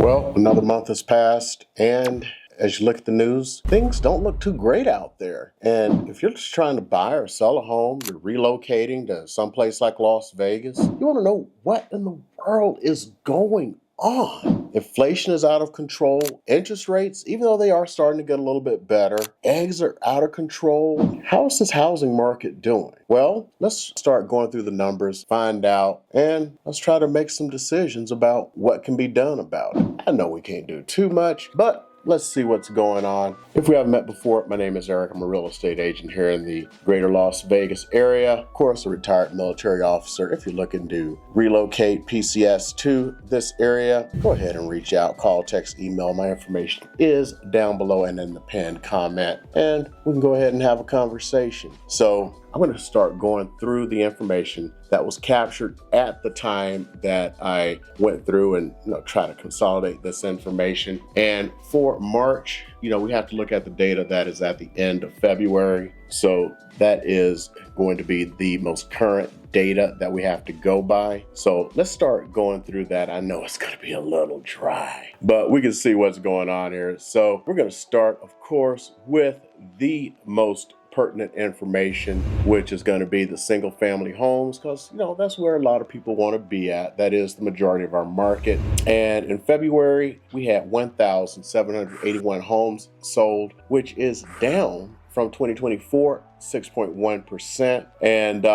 Well, another month has passed, and as you look at the news, things don't look too great out there. And if you're just trying to buy or sell a home, you're relocating to someplace like Las Vegas, you want to know what in the world is going on. Inflation is out of control. Interest rates, even though they are starting to get a little bit better, eggs are out of control. How is this housing market doing? Well, let's start going through the numbers, find out, and let's try to make some decisions about what can be done about it. I know we can't do too much, but let's see what's going on. If we haven't met before, my name is Eric. I'm a real estate agent here in the greater Las Vegas area. Of course, a retired military officer. If you're looking to relocate PCS to this area, go ahead and reach out, call, text, email. My information is down below and in the pinned comment, and we can go ahead and have a conversation. So I'm going to start going through the information that was captured at the time that I went through and try to consolidate this information. And for March, we have to look at the data that is at the end of February. So that is going to be the most current data that we have to go by. So let's start going through that. I know it's going to be a little dry, but we can see what's going on here. So we're going to start, of course, with the most pertinent information, which is going to be the single family homes, because that's where a lot of people want to be at. That is the majority of our market. And in February, we had 1,781 homes sold, which is down from 2024, 6.1%. And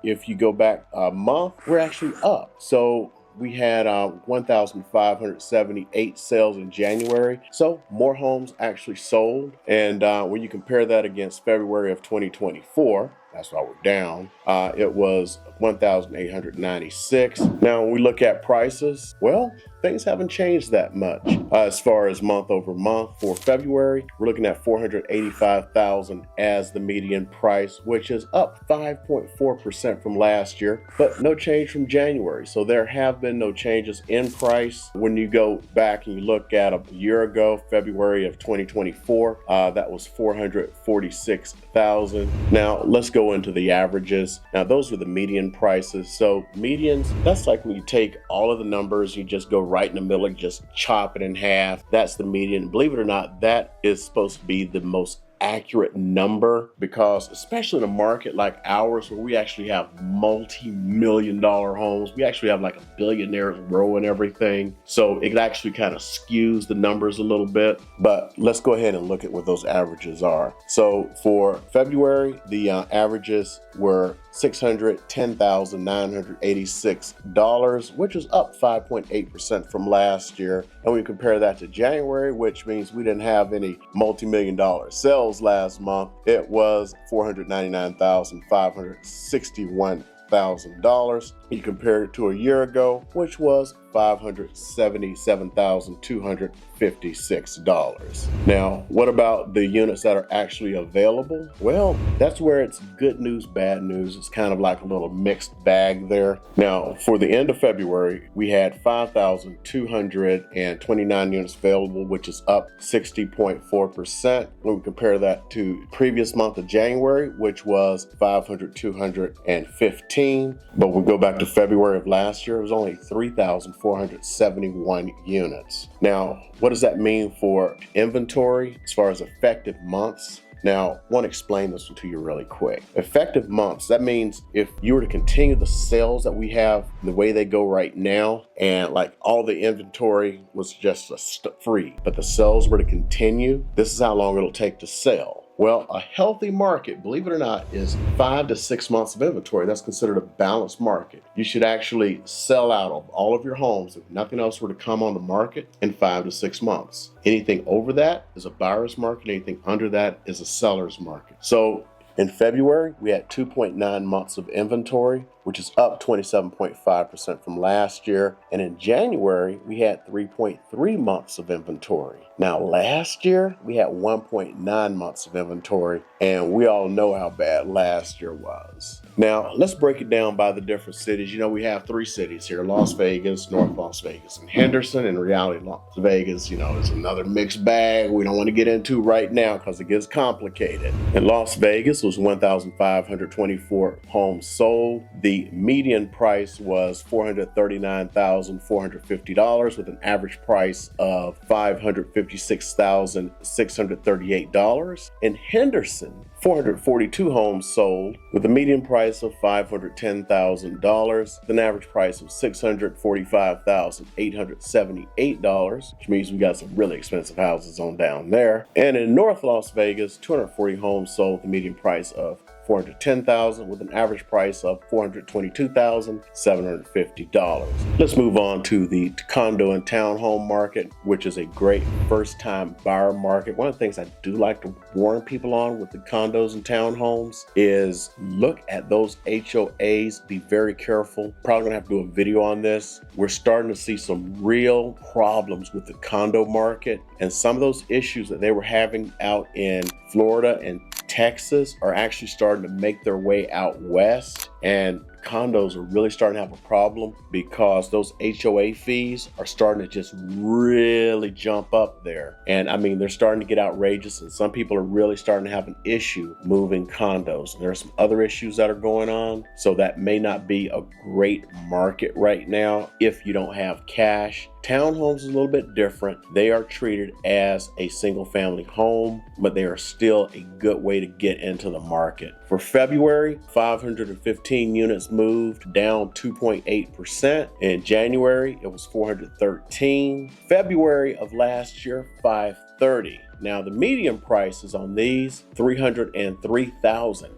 if you go back a month, we're actually up. So we had 1,578 sales in January. So more homes actually sold. And when you compare that against February of 2024, that's why we're down. It was 1,896. Now, when we look at prices, well, things haven't changed that much. As far as month over month for February, we're looking at $485,000 as the median price, which is up 5.4% from last year, but no change from January. So there have been no changes in price. When you go back and you look at a year ago, February of 2024, that was $446,000. Now let's go into the averages. Now those were the median prices. So medians, that's like when you take all of the numbers, you just go right in the middle and just chop it in half. That's the median. Believe it or not, that is supposed to be the most accurate number, because especially in a market like ours where we actually have multi-million-dollar homes, we actually have like a billionaire row and everything, so it actually kind of skews the numbers a little bit. But let's go ahead and look at what those averages are. So for February, the averages were $610,986, which is up 5.8% from last year. And we compare that to January, which means we didn't have any multi-million-dollar sales last month. It was $499,561,000. You compare it to a year ago, which was $577,256. Now, what about the units that are actually available? Well, that's where it's good news, bad news. It's kind of like a little mixed bag there. Now, for the end of February, we had 5,229 units available, which is up 60.4%. When we compare that to previous month of January, which was 5,215. But when we go back to February of last year, it was only 3,471 units. Now, what does that mean for inventory as far as effective months? Now, I want to explain this to you really quick. Effective months, that means if you were to continue the sales that we have the way they go right now, and like all the inventory was just free, but the sales were to continue, this is how long it'll take to sell. Well, a healthy market, believe it or not, is 5 to 6 months of inventory. That's considered a balanced market. You should actually sell out of all of your homes, if nothing else were to come on the market, in 5 to 6 months. Anything over that is a buyer's market. Anything under that is a seller's market. So in February, we had 2.9 months of inventory, which is up 27.5% from last year. And in January, we had 3.3 months of inventory. Now, last year, we had 1.9 months of inventory, and we all know how bad last year was. Now, let's break it down by the different cities. You know, we have 3 cities here: Las Vegas, North Las Vegas, and Henderson. And reality, Las Vegas, you know, is another mixed bag we don't want to get into right now because it gets complicated. In Las Vegas was 1,524 homes sold. The median price was $439,450 with an average price of $556,638. In Henderson, 442 homes sold with a median price of $510,000, with an average price of $645,878, which means we got some really expensive houses on down there. And in North Las Vegas, 240 homes sold with a median price of $410,000 with an average price of $422,750. Let's move on to the condo and townhome market, which is a great first-time buyer market. One of the things I do like to warn people on with the condos and townhomes is look at those HOAs. Be very careful. Probably gonna have to do a video on this. We're starting to see some real problems with the condo market, and some of those issues that they were having out in Florida and Texas are actually starting to make their way out west, and condos are really starting to have a problem because those HOA fees are starting to just really jump up there. And I mean, they're starting to get outrageous, and some people are really starting to have an issue moving condos. And there are some other issues that are going on, so that may not be a great market right now if you don't have cash. Townhomes is a little bit different. They are treated as a single family home, but they are still a good way to get into the market. For February, 515 units moved, down 2.8%. In January, it was 413. February of last year, 530. Now the median prices on these, $303,000.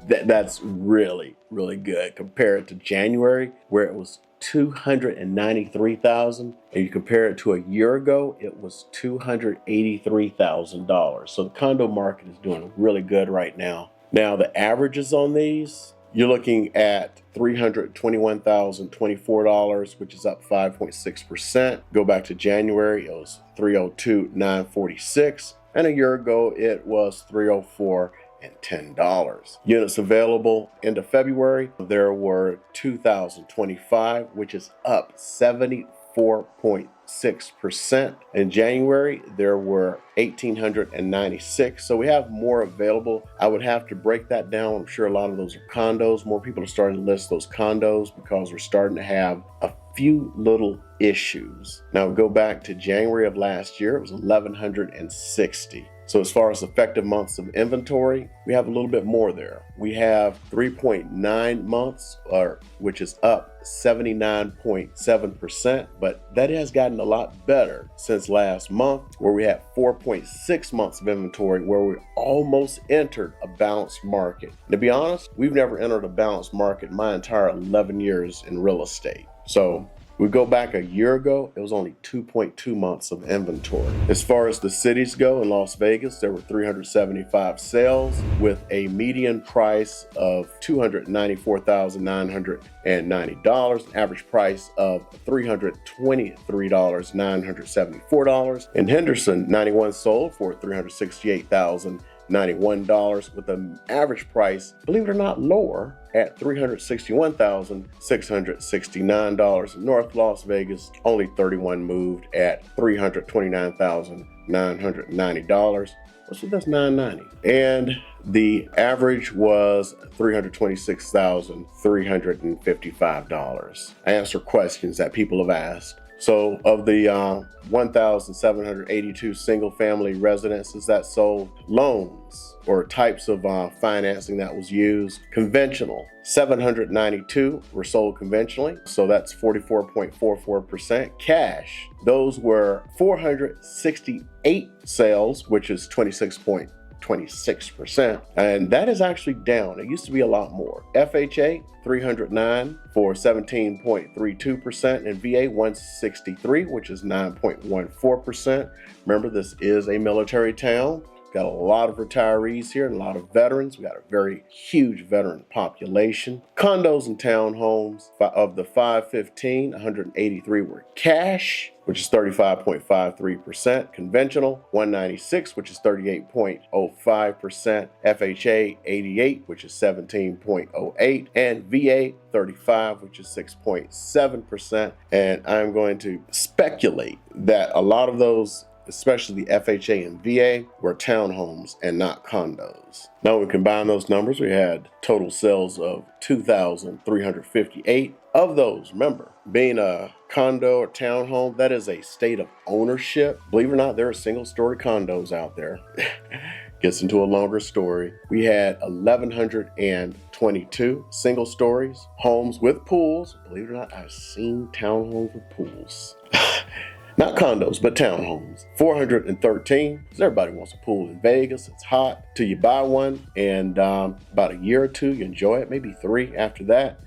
That's really, really good compared to January, where it was $293,000, and you compare it to a year ago, it was $283,000. So the condo market is doing really good right now. Now the averages on these, you're looking at $321,024, which is up 5.6%. Go back to January, it was $302,946, and a year ago it was $304,010. Units available into February, there were 2,025, which is up 74.6%. In January, there were 1,896. So we have more available. I would have to break that down. I'm sure a lot of those are condos. More people are starting to list those condos because we're starting to have a few little issues. Now go back to January of last year, it was 1,160. So as far as effective months of inventory, we have a little bit more there. We have 3.9 months, which is up 79.7%, but that has gotten a lot better since last month, where we had 4.6 months of inventory, where we almost entered a balanced market. To be honest, we've never entered a balanced market in my entire 11 years in real estate. So we go back a year ago, it was only 2.2 months of inventory. As far as the cities go, in Las Vegas, there were 375 sales with a median price of $294,990, an average price of $323,974. In Henderson, 91 sold for $368,091 with an average price, believe it or not, lower at $361,669. In North Las Vegas, only 31 moved at $329,990. What's with that's $990? And the average was $326,355. I answer questions that people have asked. So of the 1,782 single-family residences that sold, loans or types of financing that was used, conventional, 792 were sold conventionally, so that's 44.44%. Cash, those were 468 sales, which is 26%, and that is actually down. It used to be a lot more. FHA, 309 for 17.32%, and VA 163, which is 9.14%. Remember, this is a military town. Got a lot of retirees here and a lot of veterans. We got a very huge veteran population. Condos and townhomes, of the 515, 183 were cash, which is 35.53%. Conventional, 196, which is 38.05%. FHA, 88, which is 17.08%. And VA, 35, which is 6.7%. And I'm going to speculate that a lot of those, especially the FHA and VA, were townhomes and not condos. Now we combine those numbers, we had total sales of 2,358. Of those, remember, being a condo or townhome, that is a state of ownership. Believe it or not, there are single-story condos out there. Gets into a longer story. We had 1,122 single stories, homes with pools. Believe it or not, I've seen townhomes with pools. Not condos, but townhomes. 413, because everybody wants a pool in Vegas. It's hot till you buy one, and about a year or two, you enjoy it, maybe 3 after that.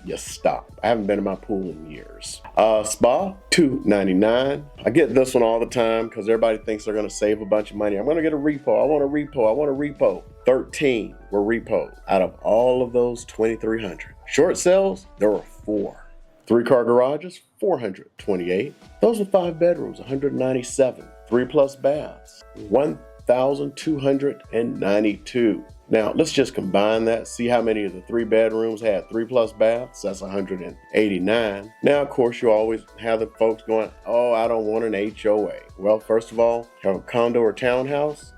You stop. I haven't been in my pool in years. Spa, $299. I get this one all the time because everybody thinks they're going to save a bunch of money. I'm going to get a repo. I want a repo. I want a repo. 13 were repos out of all of those 2,300. Short sales, there were 4. 3-car garages, 428. Those were 5 bedrooms, 197. 3+ baths, 1,292. Now, let's just combine that, see how many of the 3 bedrooms had 3+ baths. That's 189. Now, of course, you always have the folks going, oh, I don't want an HOA. Well, first of all, have a condo or townhouse,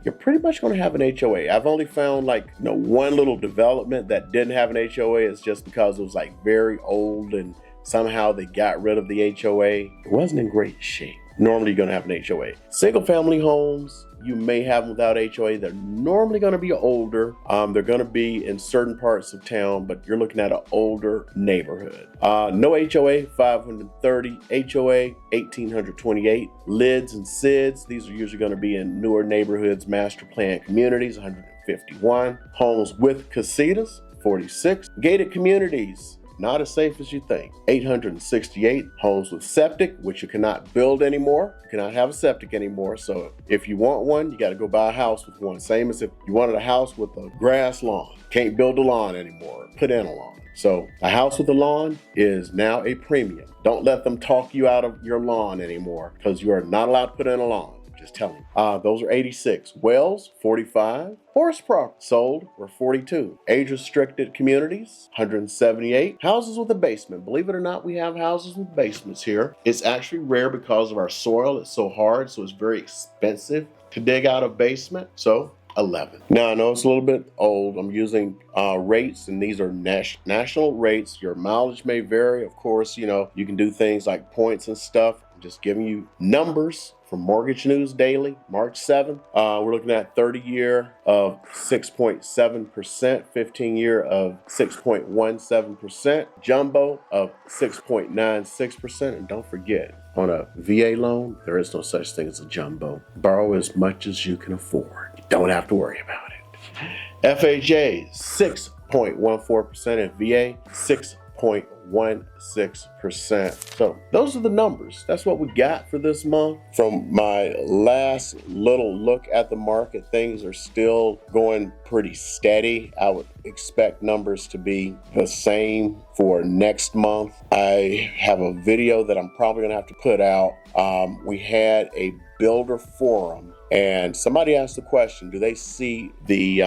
you're pretty much going to have an HOA. I've only found one little development that didn't have an HOA. It's just because it was very old and somehow they got rid of the HOA. It wasn't in great shape. Normally, you're going to have an HOA. Single family homes, you may have them without HOA. They're normally going to be older. They're going to be in certain parts of town, but you're looking at an older neighborhood. No HOA, 530. HOA, 1,828. Lids and SIDS, these are usually going to be in newer neighborhoods, master plan communities, 151. Homes with casitas, 46. Gated communities, not as safe as you think, 868. Homes with septic, which you cannot build anymore. You cannot have a septic anymore. So if you want one, you got to go buy a house with one. Same as if you wanted a house with a grass lawn. Can't build a lawn anymore, put in a lawn. So a house with a lawn is now a premium. Don't let them talk you out of your lawn anymore because you are not allowed to put in a lawn. Just telling you. Those are 86. Wells, 45. Horse property sold were 42. Age-restricted communities, 178. Houses with a basement. Believe it or not, we have houses with basements here. It's actually rare because of our soil. It's so hard, so it's very expensive to dig out a basement. So 11. Now, I know it's a little bit old. I'm using rates, and these are national rates. Your mileage may vary. Of course, you can do things like points and stuff. I'm just giving you numbers from Mortgage News Daily, March 7th. We're looking at 30-year of 6.7%, 15-year of 6.17%, jumbo of 6.96%. And don't forget, on a VA loan, there is no such thing as a jumbo. Borrow as much as you can afford. You don't have to worry about it. FHA, 6.14%, and VA, 6.16%. So those are the numbers. That's what we got for this month. From my last little look at the market, things are still going pretty steady. I would expect numbers to be the same for next month. I have a video that I'm probably gonna have to put out. We had a builder forum, and somebody asked the question, do they see the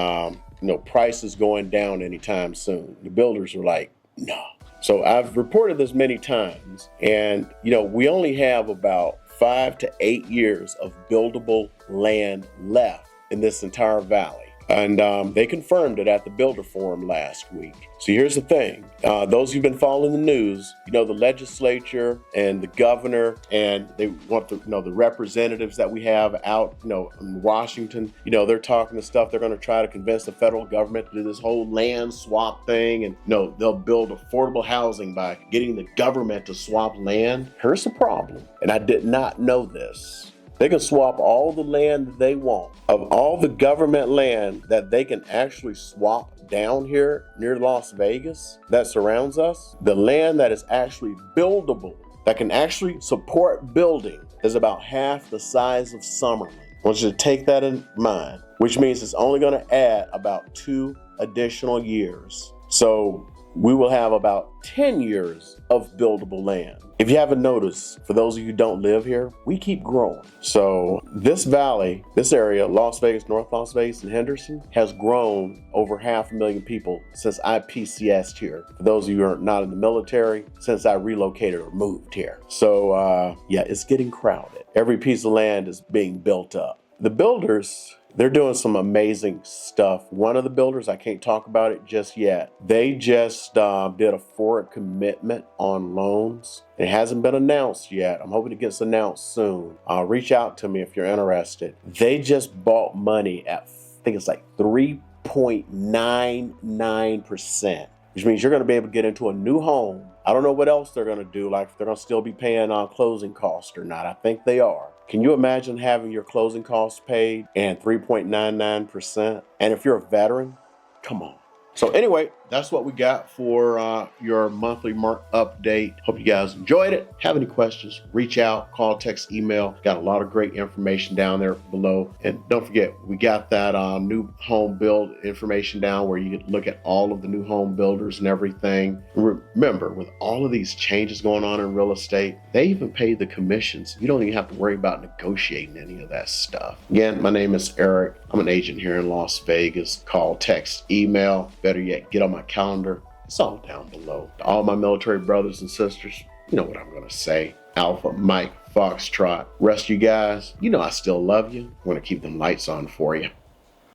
prices going down anytime soon? The builders are like, no. So I've reported this many times, and we only have about 5 to 8 years of buildable land left in this entire valley. And they confirmed it at the Builder Forum last week. So here's the thing. Those who've been following the news, the legislature and the governor, and they want the representatives that we have out, in Washington, they're talking to stuff. They're going to try to convince the federal government to do this whole land swap thing. And, they'll build affordable housing by getting the government to swap land. Here's the problem. And I did not know this. They can swap all the land that they want. Of all the government land that they can actually swap down here near Las Vegas that surrounds us, the land that is actually buildable, that can actually support building, is about half the size of Summerlin. I want you to take that in mind, which means it's only going to add about 2 additional years. So we will have about 10 years of buildable land. If you haven't noticed, for those of you who don't live here, we keep growing. So this valley, this area, Las Vegas, North Las Vegas, and Henderson, has grown over 500,000 people since I PCS'd here. For those of you who are not in the military, since I relocated or moved here. So yeah, it's getting crowded. Every piece of land is being built up. The builders, they're doing some amazing stuff. One of the builders, I can't talk about it just yet. They just did a forward commitment on loans. It hasn't been announced yet. I'm hoping it gets announced soon. Reach out to me if you're interested. They just bought money at, I think it's like 3.99%, which means you're going to be able to get into a new home. I don't know what else they're going to do, like if they're going to still be paying closing costs or not. I think they are. Can you imagine having your closing costs paid and 3.99%? And if you're a veteran, come on. So anyway, that's what we got for your monthly update. Hope you guys enjoyed it. Have any questions, reach out, call, text, email. Got a lot of great information down there below. And don't forget, we got that new home build information down where you can look at all of the new home builders and everything. Remember, with all of these changes going on in real estate, they even pay the commissions. You don't even have to worry about negotiating any of that stuff. Again, my name is Eric. I'm an agent here in Las Vegas. Call, text, email. Better yet, get on my calendar. It's all down below. To all my military brothers and sisters, you know what I'm going to say. Alpha, Mike, Foxtrot. Rest of you guys, you know I still love you. I'm going to keep them lights on for you.